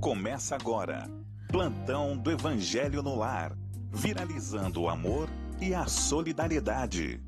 Começa agora. Plantão do Evangelho no Lar. Viralizando o amor e a solidariedade.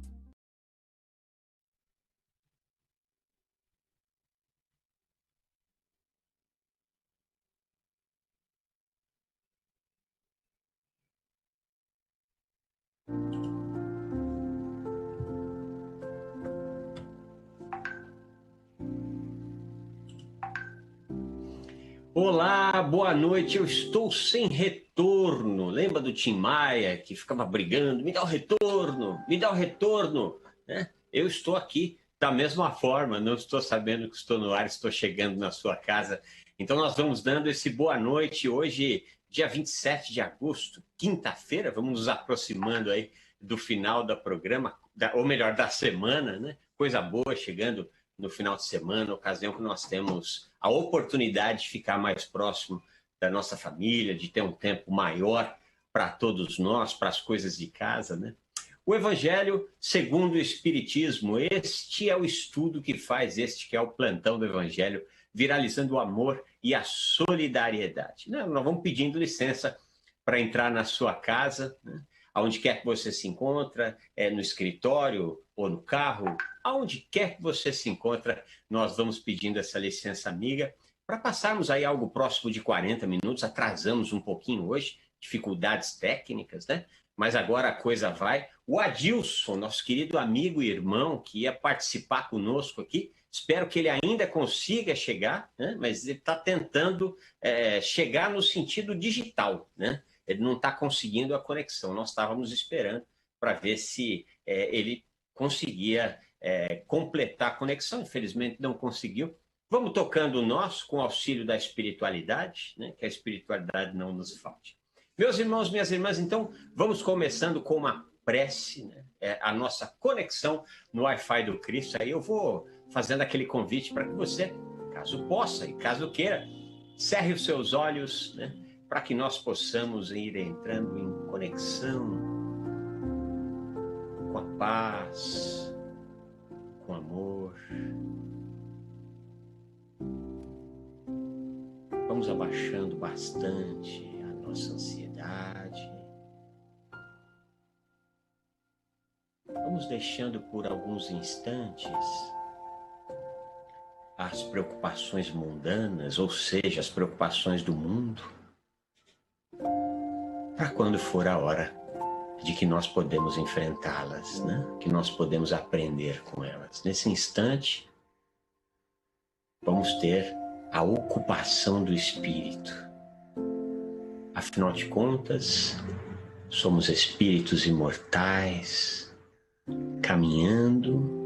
Olá, boa noite. Eu estou sem retorno. Lembra do Tim Maia que ficava brigando? Me dá o retorno, me dá o retorno. Né? Eu estou aqui da mesma forma, não estou sabendo que estou no ar, estou chegando na sua casa. Então nós vamos dando esse boa noite hoje, dia 27 de agosto, quinta-feira. Vamos nos aproximando aí do final do programa, ou melhor, da semana, né? Coisa boa chegando no final de semana, ocasião que nós temos a oportunidade de ficar mais próximo da nossa família, de ter um tempo maior para todos nós, para as coisas de casa, né? O Evangelho segundo o Espiritismo, este é o estudo que faz este que é o plantão do Evangelho, viralizando o amor e a solidariedade. Nós vamos pedindo licença para entrar na sua casa, né? Aonde quer que você se encontra, no escritório ou no carro, aonde quer que você se encontra, nós vamos pedindo essa licença amiga para passarmos aí algo próximo de 40 minutos, atrasamos um pouquinho hoje, dificuldades técnicas, né? Mas agora a coisa vai. O Adilson, nosso querido amigo e irmão, que ia participar conosco aqui, espero que ele ainda consiga chegar, né? Mas ele está tentando chegar no sentido digital, né? Ele não está conseguindo a conexão. Nós estávamos esperando para ver se ele conseguia completar a conexão. Infelizmente, não conseguiu. Vamos tocando nós com o auxílio da espiritualidade, né? Que a espiritualidade não nos falte. Meus irmãos, minhas irmãs, então, vamos começando com uma prece, né? A nossa conexão no Wi-Fi do Cristo. Aí eu vou fazendo aquele convite para que você, caso possa e caso queira, cerre os seus olhos, né? Para que nós possamos ir entrando em conexão com a paz, com o amor. Vamos abaixando bastante a nossa ansiedade. Vamos deixando por alguns instantes as preocupações mundanas, ou seja, as preocupações do mundo, para quando for a hora de que nós podemos enfrentá-las, né? Que nós podemos aprender com elas. Nesse instante, vamos ter a ocupação do espírito. Afinal de contas, somos espíritos imortais, caminhando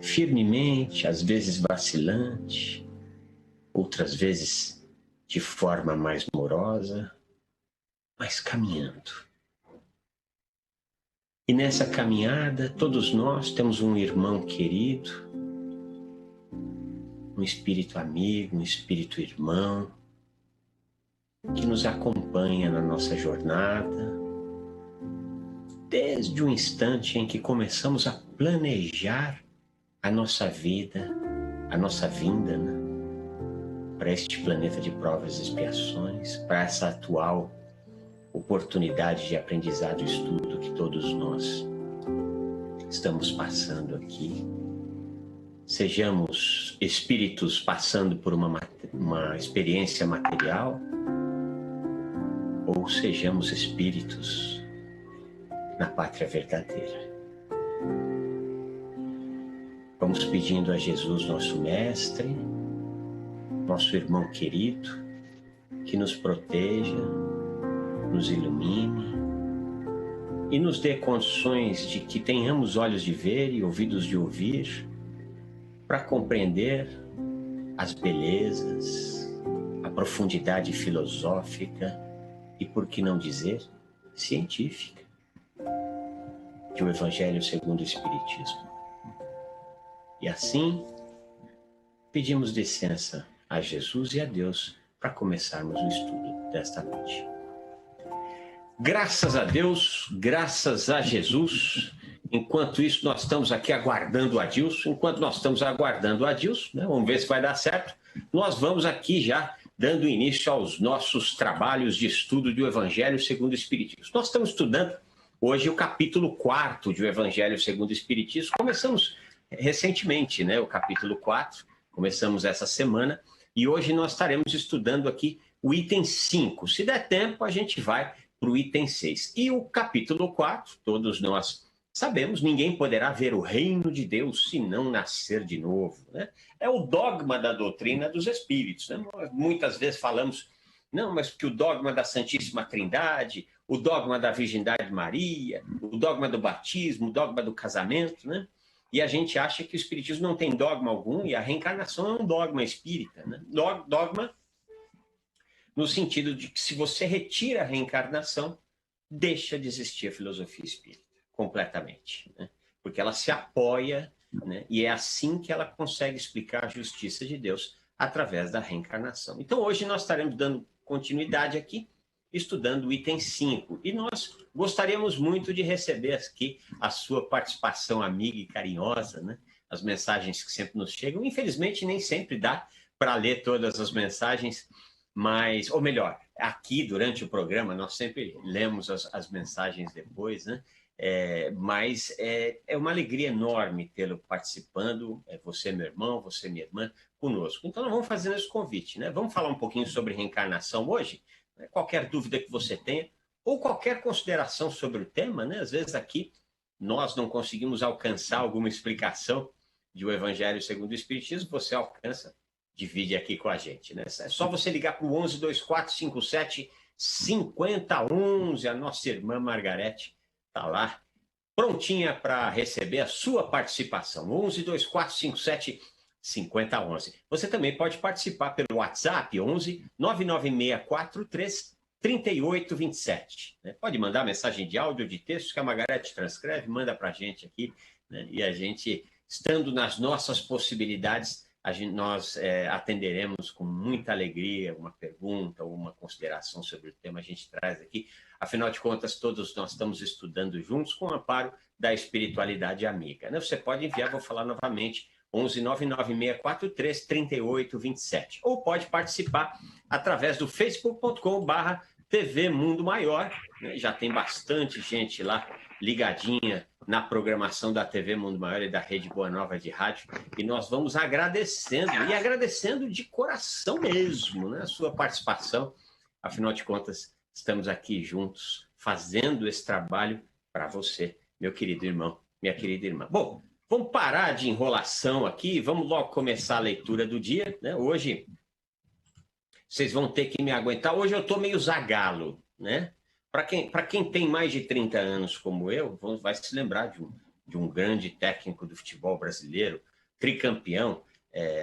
firmemente, às vezes vacilante, outras vezes de forma mais morosa, mas caminhando. E nessa caminhada, todos nós temos um irmão querido, um espírito amigo, um espírito irmão, que nos acompanha na nossa jornada, desde o instante em que começamos a planejar a nossa vida, a nossa vinda, né? Para este planeta de provas e expiações, para essa atual oportunidade de aprendizado e estudo que todos nós estamos passando aqui. Sejamos espíritos passando por uma experiência material, ou sejamos espíritos na pátria verdadeira. Vamos pedindo a Jesus, nosso Mestre, nosso irmão querido, que nos proteja, nos ilumine e nos dê condições de que tenhamos olhos de ver e ouvidos de ouvir para compreender as belezas, a profundidade filosófica e, por que não dizer, científica de o Evangelho segundo o Espiritismo. E assim, pedimos licença a Jesus e a Deus para começarmos o estudo desta noite. Graças a Deus, graças a Jesus. Enquanto isso, nós estamos aqui aguardando o Adilson. Enquanto nós estamos aguardando o Adilson, né, vamos ver se vai dar certo. Nós vamos aqui já dando início aos nossos trabalhos de estudo do Evangelho segundo o Espiritismo. Nós estamos estudando hoje o capítulo 4 do Evangelho segundo o Espiritismo. Começamos recentemente, né, o capítulo 4, começamos essa semana, e hoje nós estaremos estudando aqui o item 5. Se der tempo, a gente vai para o item 6. E o capítulo 4, todos nós sabemos, ninguém poderá ver o reino de Deus se não nascer de novo, né? É o dogma da doutrina dos espíritos, né? Muitas vezes falamos, não, mas que o dogma da Santíssima Trindade, o dogma da Virgindade de Maria, o dogma do batismo, o dogma do casamento, né? E a gente acha que o espiritismo não tem dogma algum, e a reencarnação é um dogma espírita, né? Dogma no sentido de que se você retira a reencarnação, deixa de existir a filosofia espírita, completamente, né? Porque ela se apoia, né? E é assim que ela consegue explicar a justiça de Deus através da reencarnação. Então hoje nós estaremos dando continuidade aqui, estudando o item 5, e nós gostaríamos muito de receber aqui a sua participação amiga e carinhosa, né? As mensagens que sempre nos chegam. Infelizmente nem sempre dá para ler todas as mensagens, mas, ou melhor, aqui durante o programa nós sempre lemos as mensagens depois, né? Mas é uma alegria enorme tê-lo participando, você meu irmão, você minha irmã, conosco. Então nós vamos fazendo esse convite, né? Vamos falar um pouquinho sobre reencarnação hoje, né? Qualquer dúvida que você tenha, ou qualquer consideração sobre o tema, né? Às vezes aqui nós não conseguimos alcançar alguma explicação do Evangelho segundo o Espiritismo, você alcança, divide aqui com a gente, né? É só você ligar para o 11 2457 5011, a nossa irmã Margarete está lá, prontinha para receber a sua participação. 11 2457 5011. Você também pode participar pelo WhatsApp, 11 99643 3827. Né? Pode mandar mensagem de áudio ou de texto que a Margarete transcreve, manda para a gente aqui, né? E a gente, estando nas nossas possibilidades, nós atenderemos com muita alegria uma pergunta ou uma consideração sobre o tema, a gente traz aqui. Afinal de contas, todos nós estamos estudando juntos com o amparo da espiritualidade amiga, né? Você pode enviar, vou falar novamente, 11 99643 3827. Ou pode participar através do facebook.com/TV Mundo Maior, né? Já tem bastante gente lá ligadinha na programação da TV Mundo Maior e da Rede Boa Nova de Rádio, e nós vamos agradecendo, e agradecendo de coração mesmo, né, a sua participação. Afinal de contas, estamos aqui juntos, fazendo esse trabalho para você, meu querido irmão, minha querida irmã. Bom, vamos parar de enrolação aqui, vamos logo começar a leitura do dia, né? Hoje, vocês vão ter que me aguentar, hoje eu estou meio zagalo, né? Para quem tem mais de 30 anos como eu, vai se lembrar de um grande técnico do futebol brasileiro, tricampeão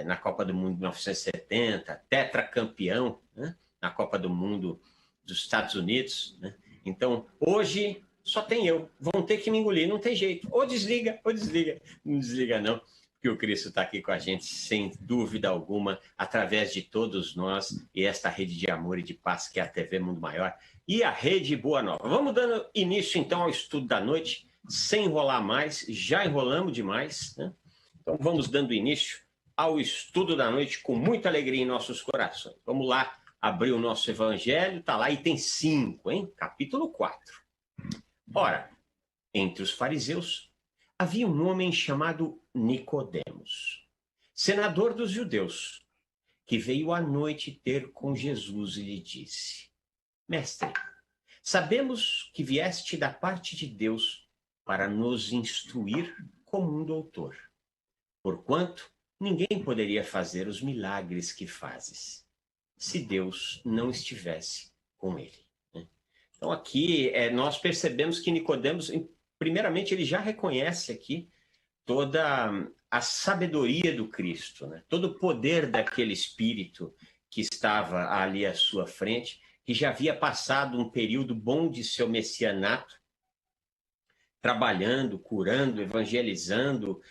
na Copa do Mundo de 1970, tetracampeão, né, na Copa do Mundo dos Estados Unidos, né? Então, hoje só tem eu. Vão ter que me engolir, não tem jeito. Ou desliga, ou desliga. Não desliga não, porque o Cristo está aqui com a gente, sem dúvida alguma, através de todos nós e esta rede de amor e de paz que é a TV Mundo Maior e a Rede Boa Nova. Vamos dando início, então, ao estudo da noite, sem enrolar mais, já enrolamos demais, né? Então, vamos dando início ao estudo da noite com muita alegria em nossos corações. Vamos lá, abrir o nosso Evangelho, está lá, item 5, hein? Capítulo 4. Ora, entre os fariseus, havia um homem chamado Nicodemos, senador dos judeus, que veio à noite ter com Jesus e lhe disse: Mestre, sabemos que vieste da parte de Deus para nos instruir como um doutor, porquanto ninguém poderia fazer os milagres que fazes, se Deus não estivesse com ele. Então aqui nós percebemos que Nicodemos, primeiramente, ele já reconhece aqui toda a sabedoria do Cristo, né? Todo o poder daquele Espírito que estava ali à sua frente, que já havia passado um período bom de seu messianato, trabalhando, curando, evangelizando,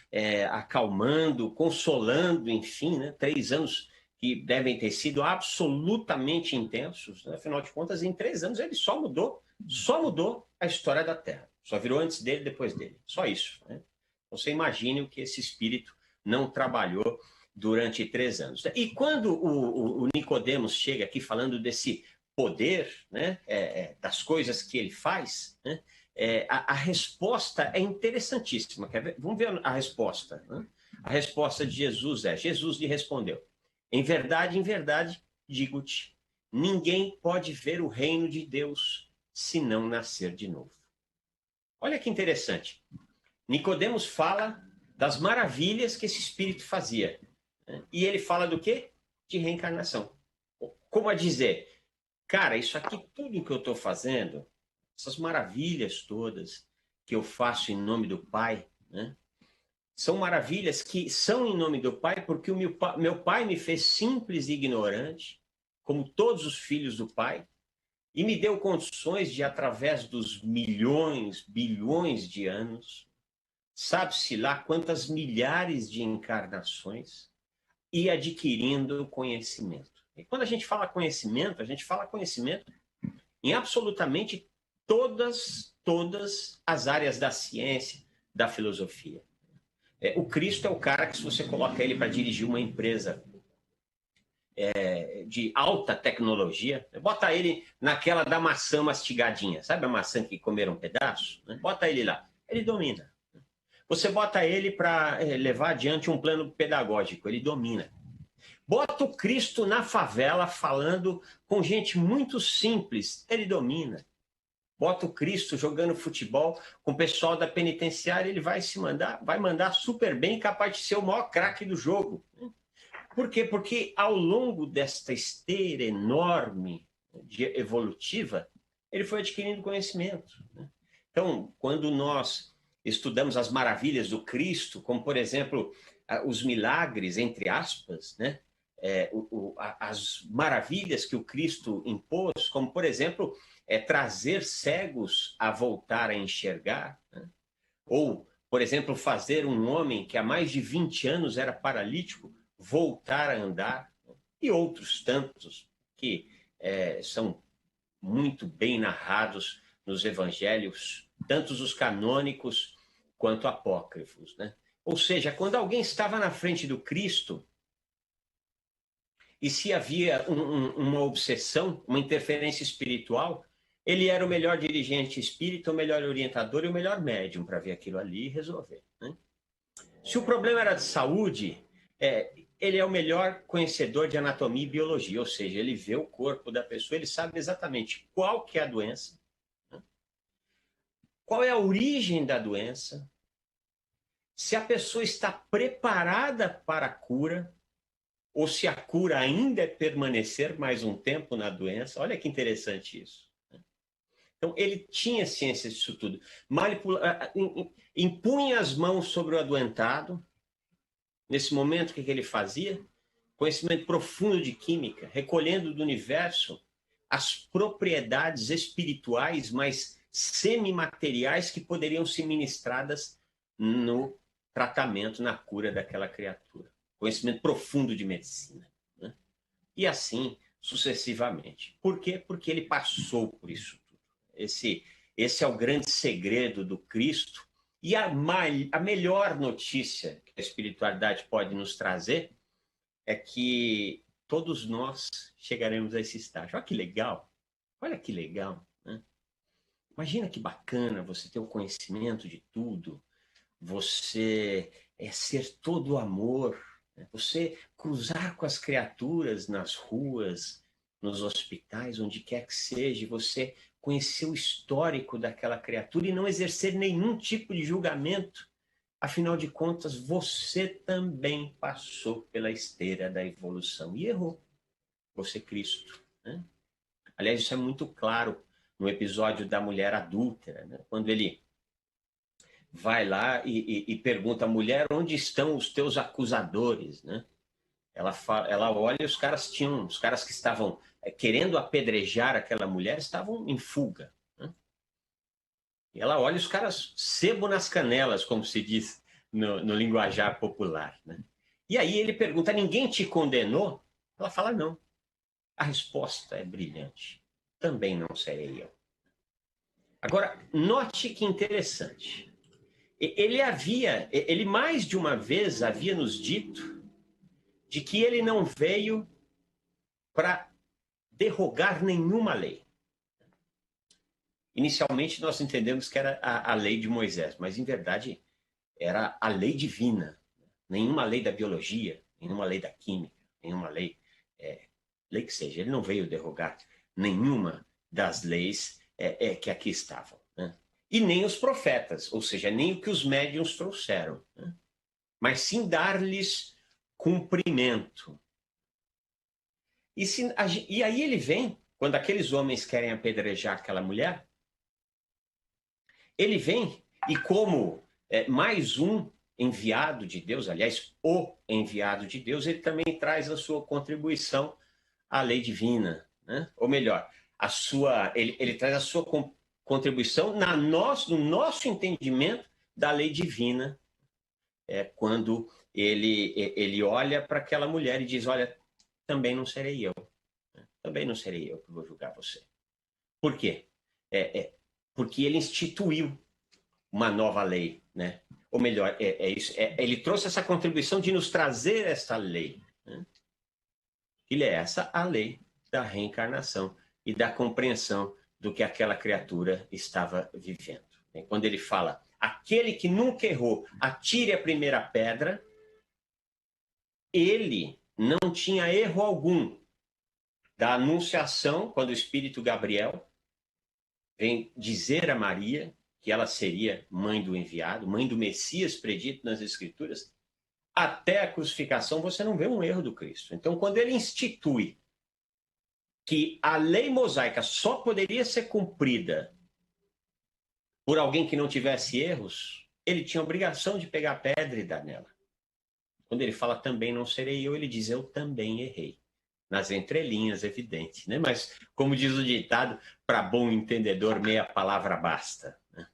acalmando, consolando, enfim, né? 3 anos que devem ter sido absolutamente intensos, né? Afinal de contas, em 3 anos ele só mudou a história da Terra. Só virou antes dele, depois dele. Só isso, né? Você imagine o que esse Espírito não trabalhou durante 3 anos. E quando o Nicodemos chega aqui falando desse poder, né, das coisas que ele faz, né, a resposta é interessantíssima. Quer ver? Vamos ver a resposta. Né? A resposta de Jesus Jesus lhe respondeu, em verdade, digo-te, ninguém pode ver o reino de Deus se não nascer de novo. Olha que interessante. Nicodemos fala das maravilhas que esse espírito fazia. Né? E ele fala do quê? De reencarnação. Como a dizer, cara, isso aqui, tudo que eu estou fazendo, essas maravilhas todas que eu faço em nome do Pai, né? São maravilhas que são em nome do Pai, porque o meu Pai me fez simples e ignorante, como todos os filhos do Pai, e me deu condições de, através dos milhões, bilhões de anos, sabe-se lá quantas milhares de encarnações, ir adquirindo conhecimento. E quando a gente fala conhecimento, a gente fala conhecimento em absolutamente todas as áreas da ciência, da filosofia. O Cristo é o cara que, se você coloca ele para dirigir uma empresa de alta tecnologia, bota ele naquela da maçã mastigadinha, sabe a maçã que comeram um pedaço? Bota ele lá, ele domina. Você bota ele para levar adiante um plano pedagógico, ele domina. Bota o Cristo na favela falando com gente muito simples, ele domina. Bota o Cristo jogando futebol com o pessoal da penitenciária, ele vai mandar super bem, capaz de ser o maior craque do jogo. Por quê? Porque ao longo desta esteira enorme evolutiva, ele foi adquirindo conhecimento. Então, quando nós estudamos as maravilhas do Cristo, como, por exemplo, os milagres, entre aspas, né? As maravilhas que o Cristo impôs, como, por exemplo, trazer cegos a voltar a enxergar, né? Ou, por exemplo, fazer um homem que há mais de 20 anos era paralítico voltar a andar, né? E outros tantos que são muito bem narrados nos evangelhos, tanto os canônicos quanto apócrifos, né? Ou seja, quando alguém estava na frente do Cristo, e se havia uma obsessão, uma interferência espiritual, ele era o melhor dirigente espírita, o melhor orientador e o melhor médium para ver aquilo ali e resolver. Né? Se o problema era de saúde, ele é o melhor conhecedor de anatomia e biologia, ou seja, ele vê o corpo da pessoa, ele sabe exatamente qual que é a doença, né? Qual é a origem da doença, se a pessoa está preparada para a cura, ou se a cura ainda é permanecer mais um tempo na doença. Olha que interessante isso. Então, ele tinha ciência disso tudo. Impunha as mãos sobre o adoentado. Nesse momento, o que ele fazia? Conhecimento profundo de química, recolhendo do universo as propriedades espirituais mais semimateriais que poderiam ser ministradas no tratamento, na cura daquela criatura. Conhecimento profundo de medicina. Né? E assim sucessivamente. Por quê? Porque ele passou por isso tudo. Esse é o grande segredo do Cristo. E a melhor notícia que a espiritualidade pode nos trazer é que todos nós chegaremos a esse estágio. Olha que legal. Olha que legal. Né? Imagina que bacana você ter o conhecimento de tudo, você ser todo amor, você cruzar com as criaturas nas ruas, nos hospitais, onde quer que seja, você conhecer o histórico daquela criatura e não exercer nenhum tipo de julgamento. Afinal de contas, você também passou pela esteira da evolução e errou. Você, Cristo. Né? Aliás, isso é muito claro no episódio da mulher adúltera, né? Quando ele vai lá e pergunta à mulher, onde estão os teus acusadores, né? Ela olha e os caras que estavam querendo apedrejar aquela mulher estavam em fuga. Né? E ela olha os caras sebo nas canelas, como se diz no linguajar popular. Né? E aí ele pergunta, ninguém te condenou? Ela fala, não. A resposta é brilhante. Também não serei eu. Agora, note que interessante. Ele mais de uma vez havia nos dito de que ele não veio para derrogar nenhuma lei. Inicialmente nós entendemos que era a lei de Moisés, mas em verdade era a lei divina. Nenhuma lei da biologia, nenhuma lei da química, nenhuma lei, lei que seja. Ele não veio derrogar nenhuma das leis que aqui estavam, né? E nem os profetas, ou seja, nem o que os médiuns trouxeram, né? Mas sim dar-lhes cumprimento. E aí ele vem, quando aqueles homens querem apedrejar aquela mulher, ele vem e como mais um enviado de Deus, aliás, o enviado de Deus, ele também traz a sua contribuição à lei divina, né? Ou melhor, ele traz a sua contribuição no nosso entendimento da lei divina, quando ele olha para aquela mulher e diz, olha, também não serei eu. Também não serei eu que vou julgar você. Por quê? Porque ele instituiu uma nova lei, né? Ou melhor, ele trouxe essa contribuição de nos trazer essa lei, né? Ele é a lei da reencarnação e da compreensão do que aquela criatura estava vivendo. Quando ele fala, aquele que nunca errou, atire a primeira pedra, ele não tinha erro algum da anunciação, quando o Espírito Gabriel vem dizer a Maria que ela seria mãe do enviado, mãe do Messias predito nas Escrituras, até a crucificação você não vê um erro do Cristo. Então, quando ele institui que a lei mosaica só poderia ser cumprida por alguém que não tivesse erros, ele tinha a obrigação de pegar a pedra e dar nela. Quando ele fala também não serei eu, ele diz eu também errei. Nas entrelinhas, evidente, né? Mas, como diz o ditado, para bom entendedor, meia palavra basta, né?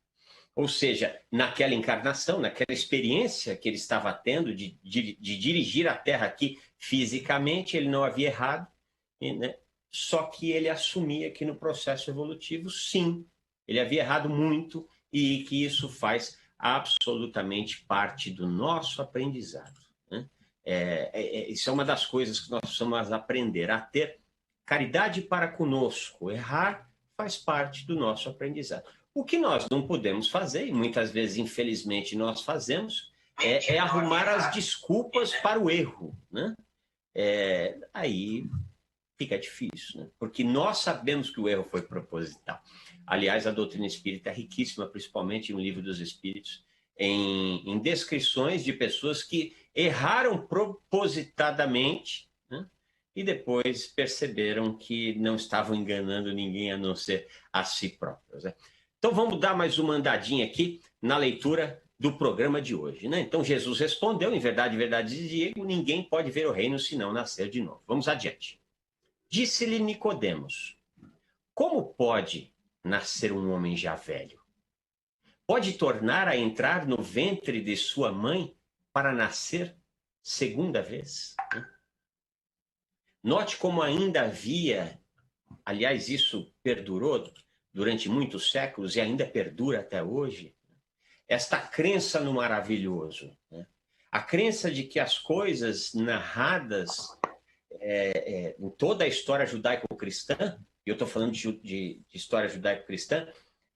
Ou seja, naquela encarnação, naquela experiência que ele estava tendo de dirigir a Terra aqui fisicamente, ele não havia errado, né? Só que ele assumia que no processo evolutivo, sim, ele havia errado muito e que isso faz absolutamente parte do nosso aprendizado, né? Isso é uma das coisas que nós precisamos aprender, a ter caridade para conosco. Errar faz parte do nosso aprendizado. O que nós não podemos fazer, e muitas vezes, infelizmente, nós fazemos, é arrumar as desculpas para o erro, né? Aí fica difícil, né? Porque nós sabemos que o erro foi proposital. Aliás, a doutrina espírita é riquíssima, principalmente no Livro dos Espíritos, em descrições de pessoas que erraram propositadamente, né? E depois perceberam que não estavam enganando ninguém a não ser a si próprios, né? Então vamos dar mais uma andadinha aqui na leitura do programa de hoje, né? Então Jesus respondeu, em verdade, digo, ninguém pode ver o reino se não nascer de novo. Vamos adiante. Disse-lhe Nicodemos, como pode nascer um homem já velho? Pode tornar a entrar no ventre de sua mãe para nascer segunda vez? Note como ainda havia, aliás, isso perdurou durante muitos séculos e ainda perdura até hoje, esta crença no maravilhoso, né? A crença de que as coisas narradas em toda a história judaico-cristã, e eu estou falando de história judaico-cristã,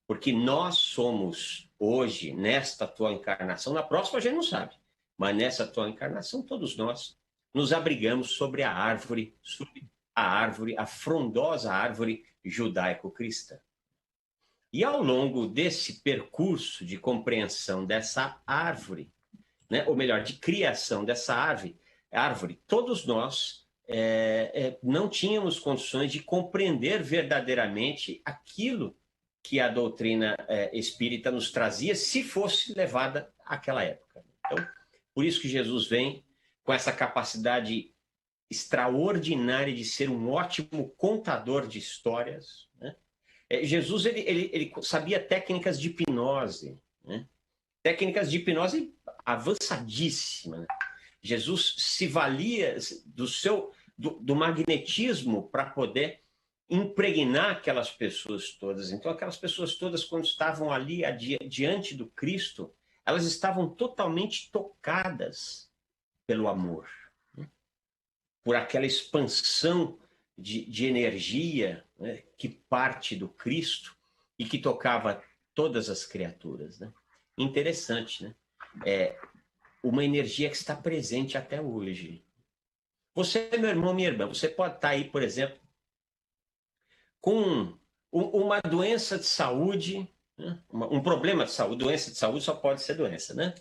porque nós somos hoje, nesta atual encarnação, na próxima a gente não sabe, mas nessa atual encarnação, todos nós nos abrigamos sobre a árvore, a frondosa árvore judaico-cristã. E ao longo desse percurso de compreensão dessa árvore, né, ou melhor, de criação dessa árvore, todos nós não tínhamos condições de compreender verdadeiramente aquilo que a doutrina espírita nos trazia se fosse levada àquela época. Então, por isso que Jesus vem com essa capacidade extraordinária de ser um ótimo contador de histórias, né? Jesus ele sabia técnicas de hipnose, né? Técnicas de hipnose avançadíssimas, né? Jesus se valia do magnetismo para poder impregnar aquelas pessoas todas. Então, aquelas pessoas todas, quando estavam ali diante do Cristo, elas estavam totalmente tocadas pelo amor. por aquela expansão de energia, né, que parte do Cristo e que tocava todas as criaturas, né? Interessante, né? É uma energia que está presente até hoje. Você, meu irmão, minha irmã, você pode estar aí, por exemplo, com uma doença de saúde, né? Um problema de saúde. Doença de saúde só pode ser doença, né?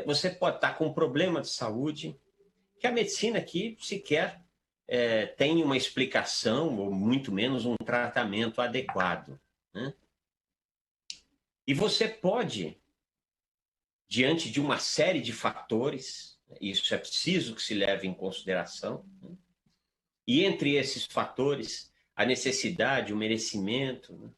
Você pode estar com um problema de saúde que a medicina aqui sequer tem uma explicação, ou muito menos um tratamento adequado, né? E você pode, diante de uma série de fatores, isso é preciso que se leve em consideração, né? E entre esses fatores, a necessidade, o merecimento, né?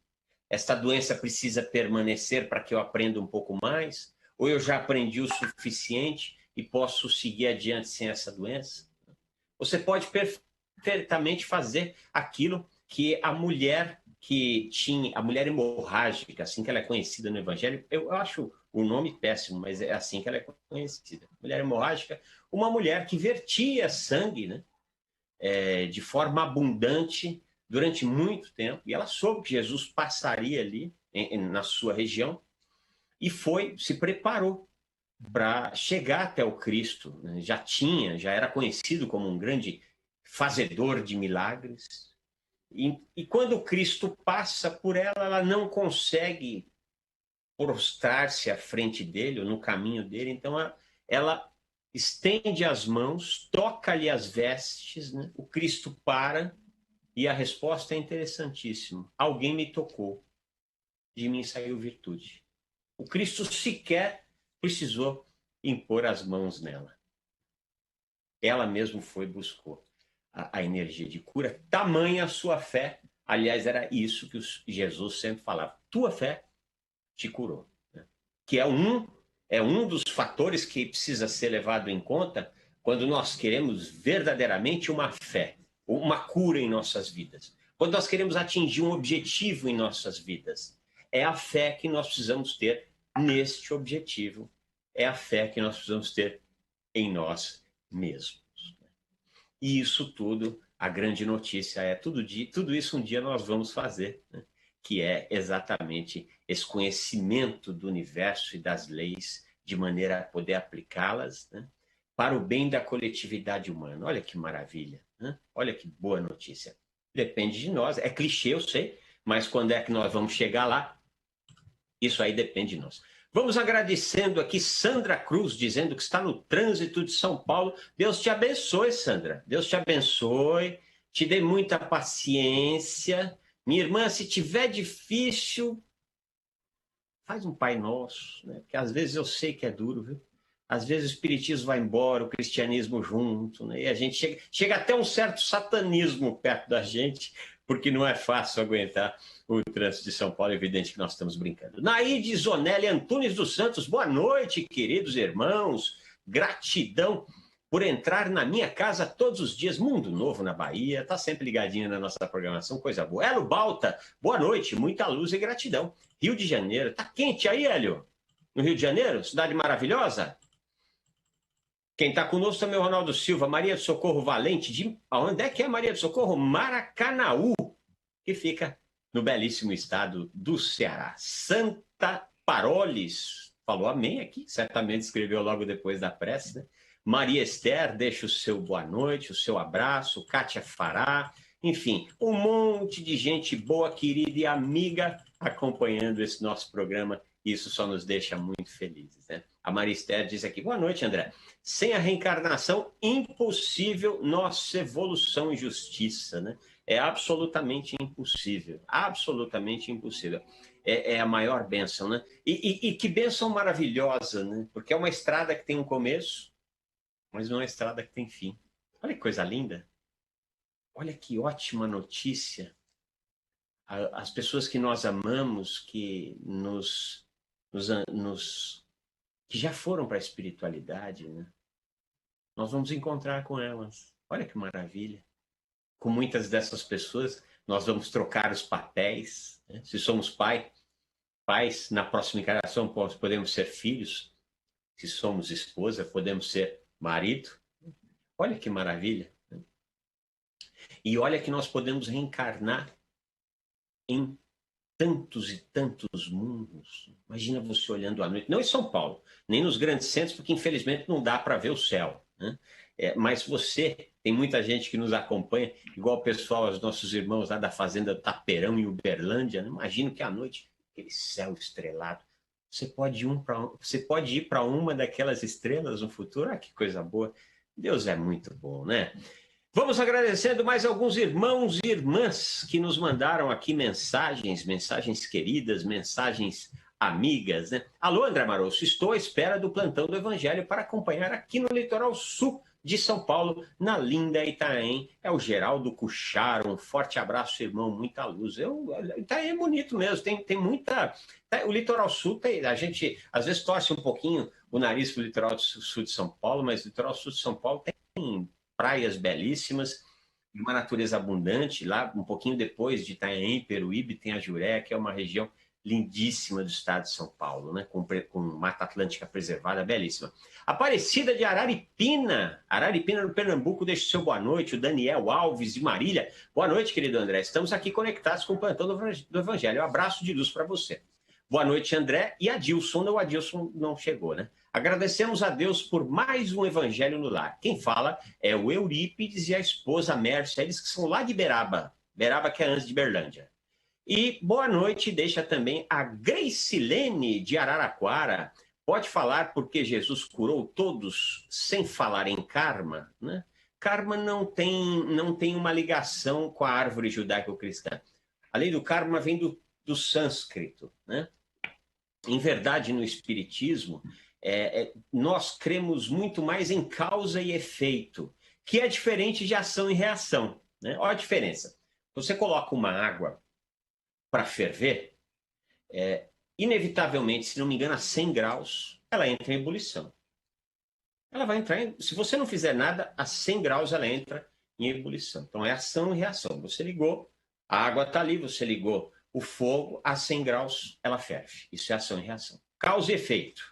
Esta doença precisa permanecer para que eu aprenda um pouco mais? Ou eu já aprendi o suficiente e posso seguir adiante sem essa doença? Você pode perfeitamente fazer aquilo que a mulher que tinha, a mulher hemorrágica, assim que ela é conhecida no Evangelho, eu acho o nome péssimo, mas é assim que ela é conhecida. Mulher hemorrágica, uma mulher que vertia sangue, né, de forma abundante durante muito tempo, e ela soube que Jesus passaria ali na sua região e se preparou para chegar até o Cristo, né? Já era conhecido como um grande fazedor de milagres. E quando o Cristo passa por ela, ela não consegue prostrar-se à frente dele, ou no caminho dele, então ela estende as mãos, toca-lhe as vestes, né? O Cristo para, e a resposta é interessantíssima. Alguém me tocou, de mim saiu virtude. O Cristo sequer precisou impor as mãos nela. Ela mesmo foi e buscou a energia de cura, tamanha a sua fé. Aliás, era isso que Jesus sempre falava. Tua fé te curou. Né? Que é um dos fatores que precisa ser levado em conta quando nós queremos verdadeiramente uma fé, uma cura em nossas vidas. Quando nós queremos atingir um objetivo em nossas vidas. É a fé que nós precisamos ter neste objetivo. É a fé que nós precisamos ter em nós mesmos. E isso tudo, a grande notícia é tudo isso um dia nós vamos fazer, né? Que é exatamente esse conhecimento do universo e das leis, de maneira a poder aplicá-las, né, para o bem da coletividade humana. Olha que maravilha, né? Olha que boa notícia. Depende de nós, é clichê, eu sei, mas quando é que nós vamos chegar lá? Isso aí depende de nós. Vamos agradecendo aqui Sandra Cruz, dizendo que está no trânsito de São Paulo. Deus te abençoe, Sandra. Deus te abençoe. Te dê muita paciência. Minha irmã, se tiver difícil, faz um Pai Nosso, né? Porque às vezes eu sei que é duro, viu? Às vezes o espiritismo vai embora, o cristianismo junto, né? E a gente chega até um certo satanismo perto da gente, porque não é fácil aguentar o trânsito de São Paulo. É evidente que nós estamos brincando. Naide Zonelli Antunes dos Santos, boa noite, queridos irmãos. Gratidão por entrar na minha casa todos os dias. Mundo Novo na Bahia, tá sempre ligadinho na nossa programação, coisa boa. Hélio Balta, boa noite, muita luz e gratidão. Rio de Janeiro, tá quente aí, Hélio? No Rio de Janeiro, cidade maravilhosa? Quem está conosco também é o Ronaldo Silva, Maria do Socorro Valente, onde é que é Maria do Socorro? Maracanaú, que fica no belíssimo estado do Ceará. Santa Parolis, falou amém aqui, certamente escreveu logo depois da prece, né? Maria Esther, deixa o seu boa noite, o seu abraço, Kátia Fará, enfim, um monte de gente boa, querida e amiga acompanhando esse nosso programa. Isso só nos deixa muito felizes, né? A Maria Esther diz aqui, boa noite, André. Sem a reencarnação, impossível nossa evolução e justiça, né? É absolutamente impossível, absolutamente impossível. É a maior bênção, né? E que bênção maravilhosa, né? Porque é uma estrada que tem um começo, mas não é uma estrada que tem fim. Olha que coisa linda. Olha que ótima notícia. As pessoas que nós amamos, que que já foram para a espiritualidade, né? Nós vamos encontrar com elas. Olha que maravilha. Com muitas dessas pessoas, nós vamos trocar os papéis, né? Se somos pais, na próxima encarnação podemos ser filhos. Se somos esposa, podemos ser marido. Olha que maravilha. E olha que nós podemos reencarnar em tantos e tantos mundos. Imagina você olhando à noite, não em São Paulo, nem nos grandes centros, porque infelizmente não dá para ver o céu, né? Mas você, tem muita gente que nos acompanha, igual o pessoal, os nossos irmãos lá da Fazenda do Taperão, em Uberlândia, né? Imagino que à noite, aquele céu estrelado, você pode ir para uma daquelas estrelas no futuro. Ah, que coisa boa. Deus é muito bom, né? Vamos agradecendo mais alguns irmãos e irmãs que nos mandaram aqui mensagens queridas, mensagens amigas, né? Alô, André Marosso, estou à espera do plantão do Evangelho para acompanhar aqui no litoral sul de São Paulo, na linda Itaém. É o Geraldo Cucharo, um forte abraço, irmão, muita luz. Itaém é bonito mesmo, tem muita... O litoral sul, a gente às vezes torce um pouquinho o nariz para o litoral sul de São Paulo, mas o litoral sul de São Paulo tem praias belíssimas, uma natureza abundante. Lá, um pouquinho depois de Itanhaém, Peruíbe, tem a Juré, que é uma região lindíssima do estado de São Paulo, né? com Mata Atlântica preservada, belíssima. Aparecida de Araripina, no Pernambuco, deixa o seu boa noite. O Daniel Alves de Marília. Boa noite, querido André. Estamos aqui conectados com o plantão do Evangelho. Um abraço de luz para você. Boa noite, André. E Adilson. O Adilson não chegou, né? Agradecemos a Deus por mais um Evangelho no Lar. Quem fala é o Eurípides e a esposa Mércia, eles que são lá de Beraba, que é antes de Berlândia. E boa noite deixa também a Greicilene de Araraquara. Pode falar porque Jesus curou todos sem falar em karma, né? Karma não tem uma ligação com a árvore judaico-cristã. A lei do karma vem do sânscrito, né? Em verdade, no Espiritismo, nós cremos muito mais em causa e efeito, que é diferente de ação e reação, né? Olha a diferença. Você coloca uma água para ferver, inevitavelmente, se não me engano, a 100 graus, ela entra em ebulição. Ela vai entrar se você não fizer nada, a 100 graus ela entra em ebulição. Então é ação e reação. Você ligou, a água está ali, você ligou o fogo, a 100 graus ela ferve. Isso é ação e reação. Causa e efeito.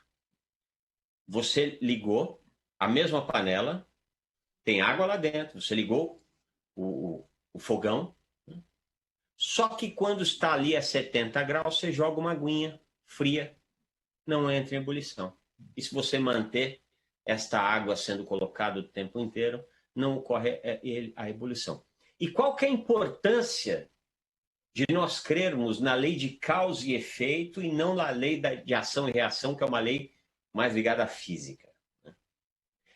Você ligou a mesma panela, tem água lá dentro, você ligou o fogão, né? Só que quando está ali a 70 graus, você joga uma aguinha fria, não entra em ebulição. E se você manter esta água sendo colocada o tempo inteiro, não ocorre a ebulição. E qual que é a importância de nós crermos na lei de causa e efeito e não na lei de ação e reação, que é uma lei mais ligada à física?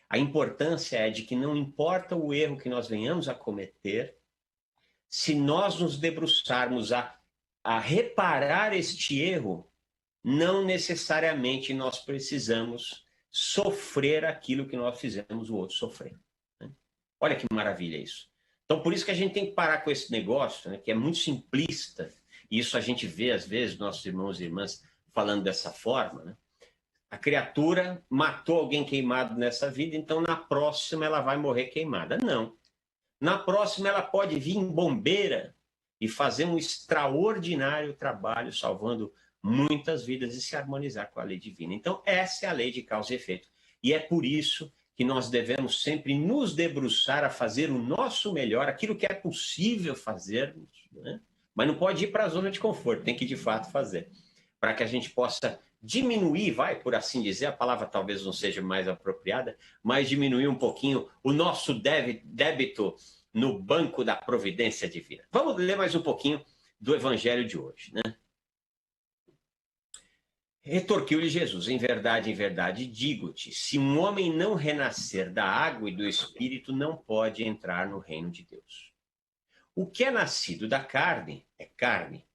A importância é de que não importa o erro que nós venhamos a cometer, se nós nos debruçarmos a reparar este erro, não necessariamente nós precisamos sofrer aquilo que nós fizemos o outro sofrer, né? Olha que maravilha isso. Então, por isso que a gente tem que parar com esse negócio, né, que é muito simplista, e isso a gente vê, às vezes, nossos irmãos e irmãs falando dessa forma, né? A criatura matou alguém queimado nessa vida, então na próxima ela vai morrer queimada. Não. Na próxima ela pode vir em bombeira e fazer um extraordinário trabalho, salvando muitas vidas e se harmonizar com a lei divina. Então, essa é a lei de causa e efeito. E é por isso que nós devemos sempre nos debruçar a fazer o nosso melhor, aquilo que é possível fazermos, né? Mas não pode ir para a zona de conforto, tem que de fato fazer, para que a gente possa diminuir, por assim dizer, a palavra talvez não seja mais apropriada, mas diminuir um pouquinho o nosso débito no banco da providência divina. Vamos ler mais um pouquinho do evangelho de hoje, né? Retorquiu-lhe Jesus: em verdade, digo-te, se um homem não renascer da água e do Espírito, não pode entrar no reino de Deus. O que é nascido da carne é carne,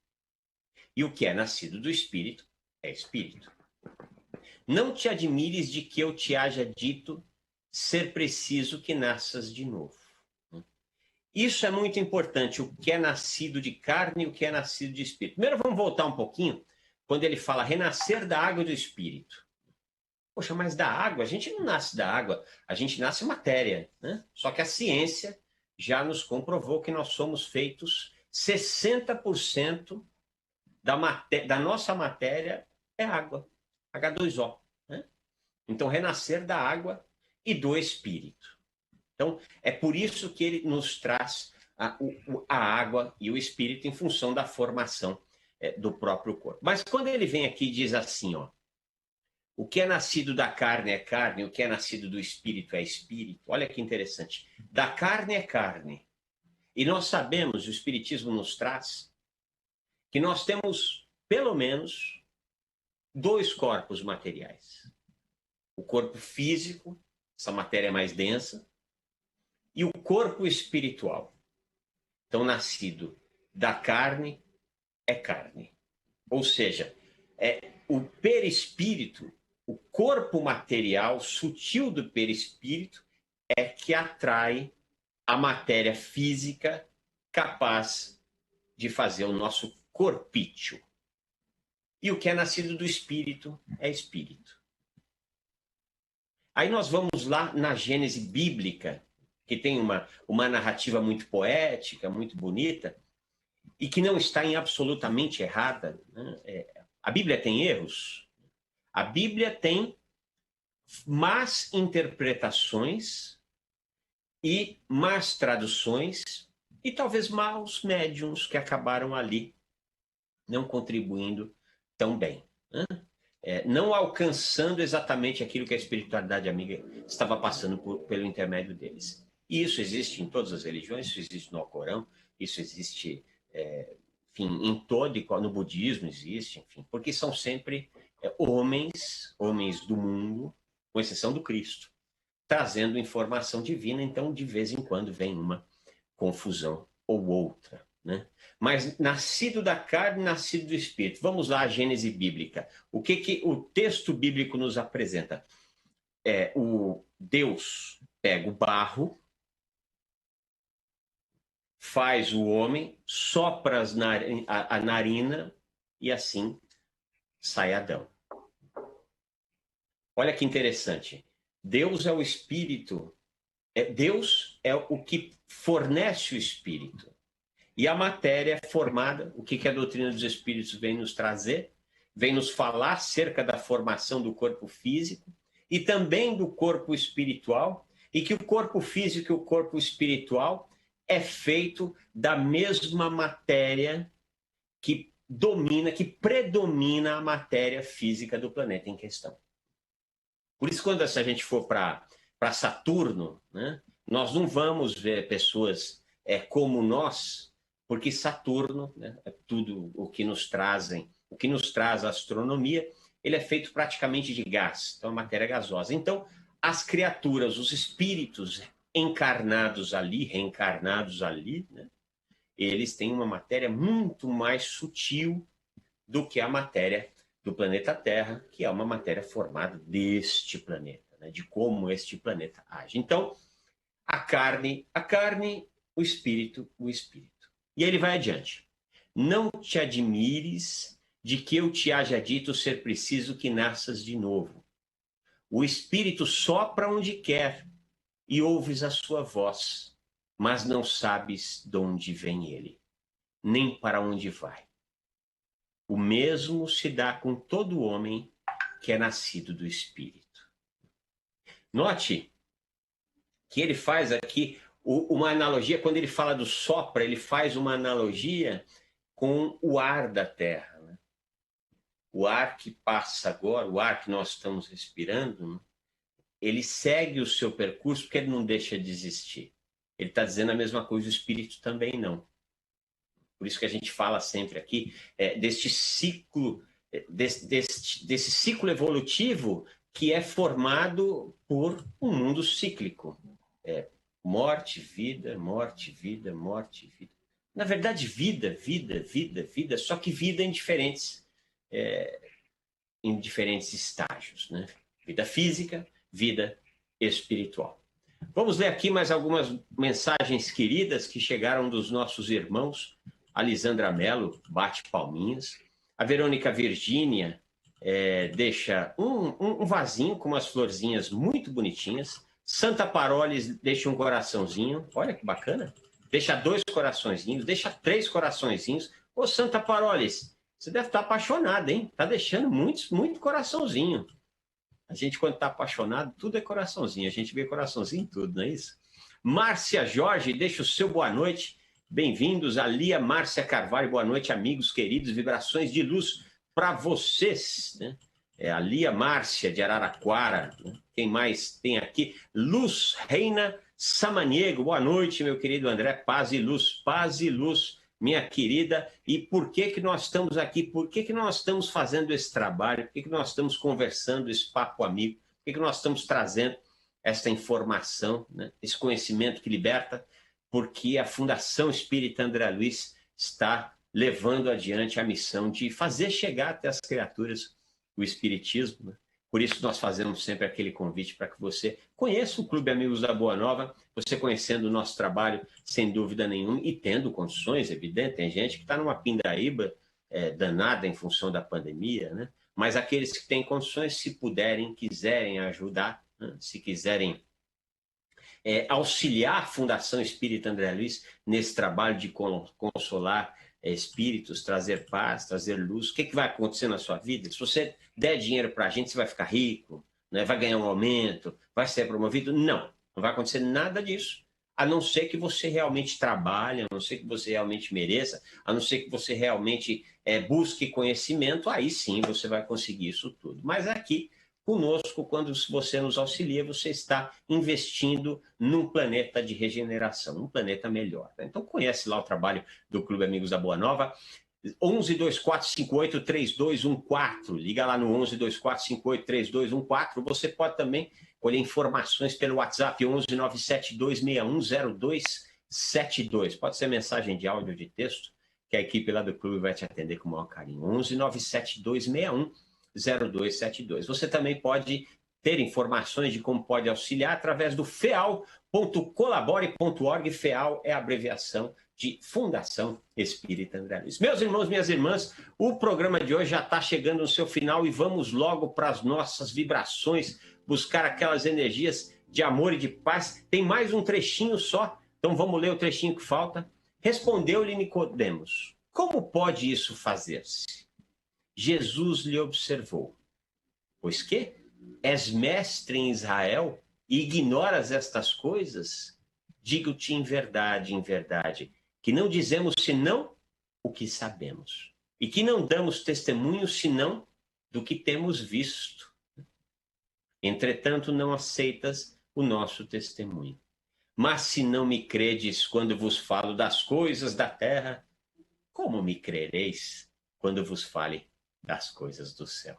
e o que é nascido do Espírito é Espírito. Não te admires de que eu te haja dito ser preciso que nasças de novo. Isso é muito importante, o que é nascido de carne e o que é nascido de Espírito. Primeiro vamos voltar um pouquinho, quando ele fala renascer da água e do Espírito. Poxa, mas da água, a gente não nasce da água, a gente nasce matéria, né? Só que a ciência já nos comprovou que nós somos feitos 60% da nossa matéria é água, H2O, né? Então, renascer da água e do Espírito. Então, é por isso que ele nos traz a água e o espírito em função da formação do próprio corpo. Mas quando ele vem aqui e diz assim, ó, o que é nascido da carne é carne, o que é nascido do espírito é espírito. Olha que interessante. Da carne é carne. E nós sabemos, o espiritismo nos traz, que nós temos, pelo menos, 2 corpos materiais. O corpo físico, essa matéria mais densa, e o corpo espiritual. Então, nascido da carne é carne. Ou seja, o perispírito, o corpo material sutil do perispírito é que atrai a matéria física capaz de fazer o nosso corpício. E o que é nascido do espírito é espírito. Aí nós vamos lá na Gênese bíblica, que tem uma narrativa muito poética, muito bonita, e que não está em absolutamente errada. Né? A Bíblia tem erros. A Bíblia tem más interpretações e más traduções e talvez maus médiuns que acabaram ali não contribuindo tão bem. Né? Não alcançando exatamente aquilo que a espiritualidade amiga estava passando pelo intermédio deles. E isso existe em todas as religiões, isso existe no Alcorão, isso existe enfim, em todo, no budismo existe, enfim, porque são sempre homens do mundo, com exceção do Cristo, trazendo informação divina, então de vez em quando vem uma confusão ou outra. Né? Mas nascido da carne, nascido do espírito. Vamos lá, a Gênese bíblica. O que o texto bíblico nos apresenta? O Deus pega o barro, faz o homem, sopra a narina e assim sai Adão. Olha que interessante. Deus é o espírito. Deus é o que fornece o espírito. E a matéria é formada, o que a doutrina dos espíritos vem nos trazer? Vem nos falar acerca da formação do corpo físico e também do corpo espiritual, e que o corpo físico e o corpo espiritual é feito da mesma matéria que predomina a matéria física do planeta em questão. Por isso, quando a gente for para Saturno, né, nós não vamos ver pessoas como nós, porque Saturno, né, tudo o que nos traz a astronomia, ele é feito praticamente de gás, então é matéria gasosa. Então, as criaturas, os espíritos encarnados ali, reencarnados ali, né, eles têm uma matéria muito mais sutil do que a matéria do planeta Terra, que é uma matéria formada deste planeta, né, de como este planeta age. Então, a carne, o espírito. E ele vai adiante. Não te admires de que eu te haja dito ser preciso que nasças de novo. O espírito sopra onde quer e ouves a sua voz, mas não sabes de onde vem ele, nem para onde vai. O mesmo se dá com todo homem que é nascido do espírito. Note que ele faz aqui uma analogia, quando ele fala do sopra, ele faz uma analogia com o ar da terra. Né? O ar que passa agora, o ar que nós estamos respirando, né? Ele segue o seu percurso porque ele não deixa de existir. Ele está dizendo a mesma coisa, o espírito também não. Por isso que a gente fala sempre aqui deste ciclo, desse ciclo evolutivo que é formado por um mundo cíclico. Morte, vida, morte, vida, morte, vida. Na verdade, vida, só que vida em diferentes estágios. Né? Vida física, vida espiritual. Vamos ler aqui mais algumas mensagens queridas que chegaram dos nossos irmãos. A Lisandra Mello bate palminhas. A Verônica Virgínia deixa um vasinho com umas florzinhas muito bonitinhas. Santa Paroles deixa um coraçãozinho. Olha que bacana. Deixa 2 coraçõezinhos, deixa 3 coraçõezinhos. Ô, Santa Paroles, você deve estar apaixonada, hein? Tá deixando muito coraçãozinho. A gente, quando está apaixonado, tudo é coraçãozinho. A gente vê coraçãozinho em tudo, não é isso? Márcia Jorge deixa o seu boa noite. bem-vindos. A Lia Márcia Carvalho, boa noite, amigos queridos. Vibrações de luz para vocês, né? É a Lia Márcia de Araraquara. Né? Quem mais tem aqui? Luz Reina Samaniego, boa noite, meu querido André. Paz e luz, minha querida. E por que nós estamos aqui? Por que nós estamos fazendo esse trabalho? Por que nós estamos conversando esse papo amigo? Por que nós estamos trazendo essa informação, né? Esse conhecimento que liberta? Porque a Fundação Espírita André Luiz está levando adiante a missão de fazer chegar até as criaturas o Espiritismo, né? Por isso nós fazemos sempre aquele convite para que você conheça o Clube Amigos da Boa Nova, você conhecendo o nosso trabalho, sem dúvida nenhuma, e tendo condições, evidente, tem gente que está numa pindaíba danada em função da pandemia, né? Mas aqueles que têm condições, se puderem, quiserem ajudar, né? Se quiserem auxiliar a Fundação Espírita André Luiz nesse trabalho de consolar espíritos, trazer paz, trazer luz. O que vai acontecer na sua vida? Se você der dinheiro para a gente, você vai ficar rico, né? Vai ganhar um aumento, vai ser promovido? Não vai acontecer nada disso, a não ser que você realmente trabalhe, a não ser que você realmente mereça, a não ser que você realmente busque conhecimento, aí sim você vai conseguir isso tudo. Mas aqui, conosco, quando você nos auxilia, você está investindo num planeta de regeneração, um planeta melhor. Né? Então, conhece lá o trabalho do Clube Amigos da Boa Nova, 1124583214. Liga lá no 1124583214. Você pode também colher informações pelo WhatsApp 11972610272. Pode ser mensagem de áudio ou de texto, que a equipe lá do clube vai te atender com o maior carinho. 11972610272. Você também pode ter informações de como pode auxiliar através do feal.colabore.org. FEAL é a abreviação de Fundação Espírita André Luiz. Meus irmãos, minhas irmãs, o programa de hoje já está chegando no seu final e vamos logo para as nossas vibrações, buscar aquelas energias de amor e de paz. Tem mais um trechinho só, então vamos ler o trechinho que falta. Respondeu-lhe Nicodemos: como pode isso fazer-se? Jesus lhe observou: pois que? És mestre em Israel e ignoras estas coisas? Digo-te em verdade, que não dizemos senão o que sabemos, e que não damos testemunho senão do que temos visto. Entretanto, não aceitas o nosso testemunho. Mas se não me credes quando vos falo das coisas da terra, como me crereis quando vos fale das coisas do céu?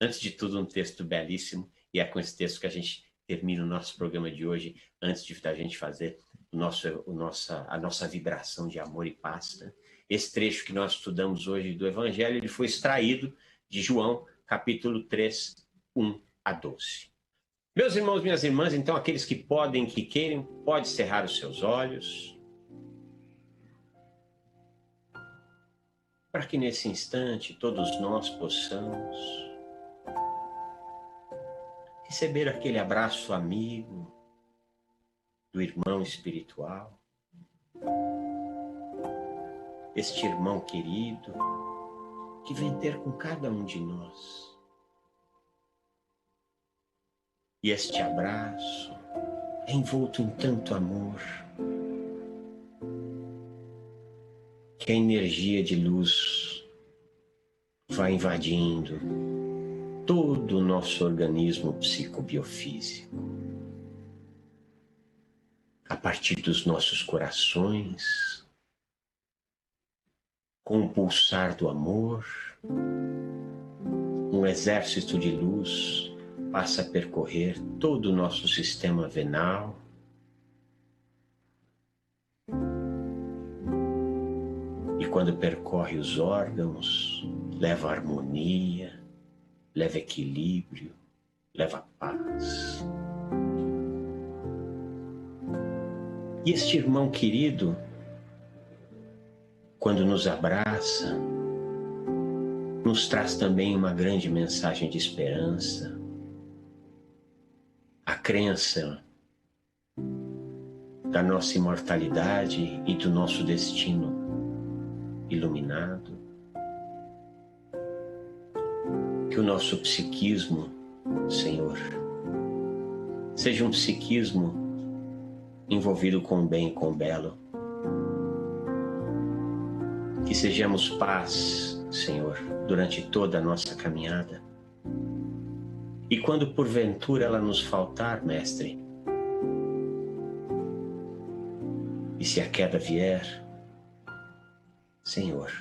Antes de tudo, um texto belíssimo, e é com esse texto que a gente termina o nosso programa de hoje, antes de a gente fazer a nossa vibração de amor e paz. Né? Esse trecho que nós estudamos hoje do Evangelho, ele foi extraído de João, capítulo 3, 1 a 12. Meus irmãos, minhas irmãs, então aqueles que podem, que queiram, pode cerrar os seus olhos, para que nesse instante todos nós possamos receber aquele abraço amigo do irmão espiritual, este irmão querido que vem ter com cada um de nós. E este abraço é envolto em tanto amor, que a energia de luz vai invadindo todo o nosso organismo psicobiofísico. A partir dos nossos corações, com o pulsar do amor, um exército de luz passa a percorrer todo o nosso sistema venal, e quando percorre os órgãos, leva harmonia, leva equilíbrio, leva paz. E este irmão querido, quando nos abraça, nos traz também uma grande mensagem de esperança, a crença da nossa imortalidade e do nosso destino iluminado. Que o nosso psiquismo, Senhor, seja um psiquismo envolvido com o bem e com o belo, Que sejamos paz, Senhor, durante toda a nossa caminhada. E quando porventura ela nos faltar, Mestre, e se a queda vier, Senhor,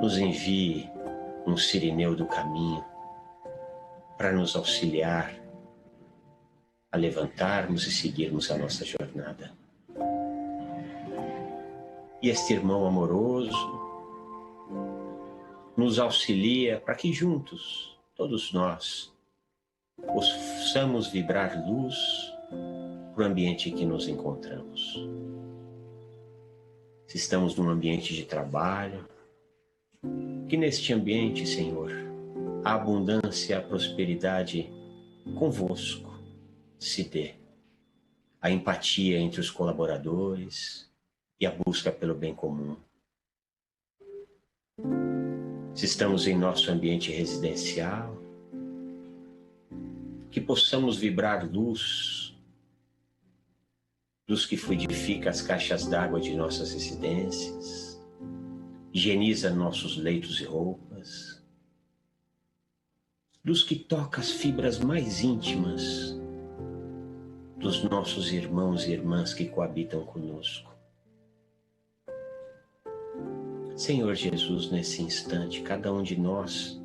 nos envie um sirineu do caminho para nos auxiliar a levantarmos e seguirmos a nossa jornada. E este irmão amoroso nos auxilia para que juntos, todos nós, possamos vibrar luz para o ambiente em que nos encontramos. Se estamos num ambiente de trabalho, que neste ambiente, Senhor, a abundância e a prosperidade convosco se dê. A empatia entre os colaboradores e a busca pelo bem comum. Se estamos em nosso ambiente residencial, que possamos vibrar luz que fluidifica as caixas d'água de nossas residências, higieniza nossos leitos e roupas, luz que toca as fibras mais íntimas dos nossos irmãos e irmãs que coabitam conosco. Senhor Jesus, nesse instante, cada um de nós,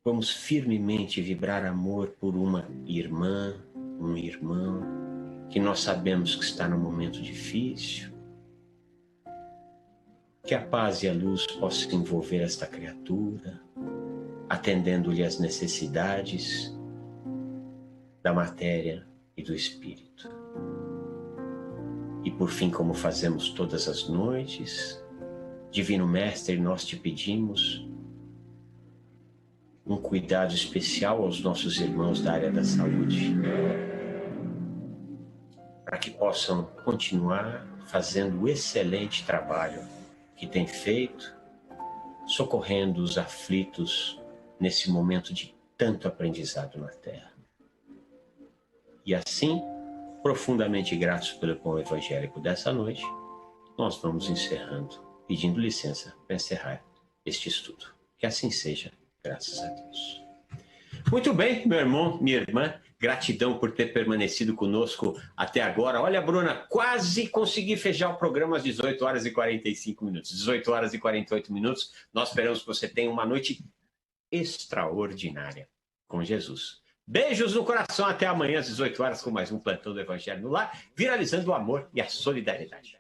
vamos firmemente vibrar amor por uma irmã, um irmão, que nós sabemos que está num momento difícil. Que a paz e a luz possam envolver esta criatura, atendendo-lhe as necessidades da matéria e do espírito. E por fim, como fazemos todas as noites, Divino Mestre, nós te pedimos um cuidado especial aos nossos irmãos da área da saúde, para que possam continuar fazendo o excelente trabalho que têm feito, socorrendo os aflitos nesse momento de tanto aprendizado na Terra. E assim, profundamente gratos pelo pão evangélico dessa noite, nós vamos encerrando, pedindo licença para encerrar este estudo. Que assim seja, graças a Deus. Muito bem, meu irmão, minha irmã, gratidão por ter permanecido conosco até agora. Olha, Bruna, quase consegui fechar o programa às 18 horas e 45 minutos. 18 horas e 48 minutos. Nós esperamos que você tenha uma noite extraordinária com Jesus. Beijos no coração, até amanhã às 18 horas com mais um Plantão do Evangelho no Lar, viralizando o amor e a solidariedade.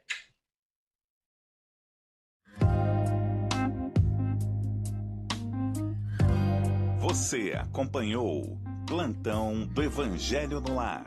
Você acompanhou Plantão do Evangelho no Lar.